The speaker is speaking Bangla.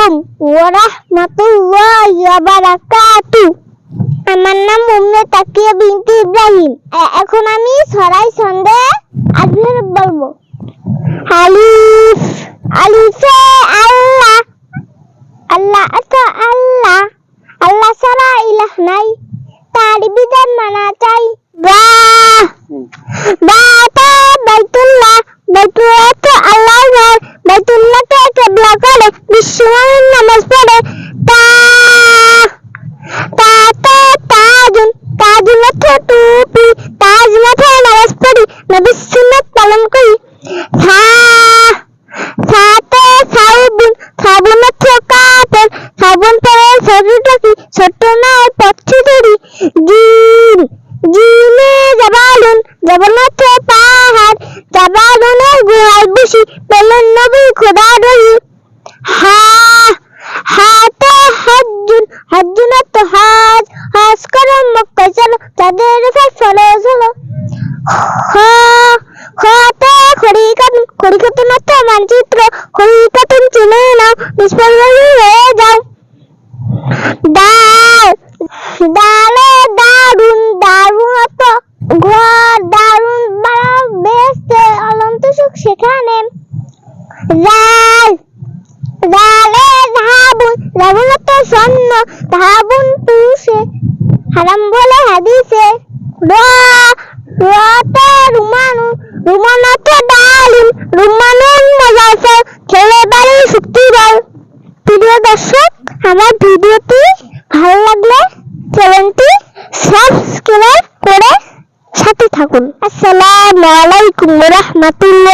আলাইকুম ওয়া রাহমাতুল্লাহি ওয়া বারাকাতুহু। আমার নাম উম্মে তাকিয়া বিনতে ইব্রাহিম। এখন আমি ছড়াই ছন্দে আজকে বলবো। আলিফ আলিফে আল্লাহ, আল্লাহ তো আল্লাহ, আল্লাহ ছাড়া ইলাহ নাই, তার বিধান মানা চাই। বা বাতে বাইতুল্লাহ, বাইতুল্লাহ তো আল্লাহর ঘর, বাইতুল্লাহকে কিবলা করে বিশ্বমানব নামাজ পড়ে। তা তাতে তাজুন, তাজুন অর্থ টুপি, তাজ মাথায় নামাজ পড়ি, নবীর সুন্নাত পালন করি। সাতে সাউবুন, সাবুন অর্থ কাপড়, সাবুন পরে শরীরটাকে ছোট্ট নয় পথে ধরি। জিন জিনে জাবালুন, জাবাল অর্থ পাহাড়, জাবালুনের গুহায় বসি পেলেন নবী খোদা রহি। হাতে হজ্জুন, হজ্জুন অর্থ হজ, হজ করো মক্কায় চলো, তাদের উপর ফরজ হলো। হাতে খড়িকাতুন, খড়িকাতুন অর্থ মানচিত্র, খড়িকাতুন চিনে নাও, নিষ্পল্লবী হয়ে যাও। দাল দালে দারুন, দারুন অর্থ ঘর, দারুন বাড়া বেহেশতে অনন্ত সুখ সেখানে। জাল জালে যাহাবুন, যাহাবুন অর্থ স্বর্ণ, যাহাবুন পুরুষে হারাম বলে হাদিসে। রাতে রুমানুন, রুমান অর্থ ডালিম, রুমানুন মজার ফল, খেলে বাড়ি শক্তি বল। প্রিয় দর্শক, আমার ভিডিওটি ভালো লাগলে চ্যানেলটি সাবস্ক্রাইব করে সাথে থাকুন। আসসালামু আলাইকুম ওয়া রাহমাতুল্লাহ।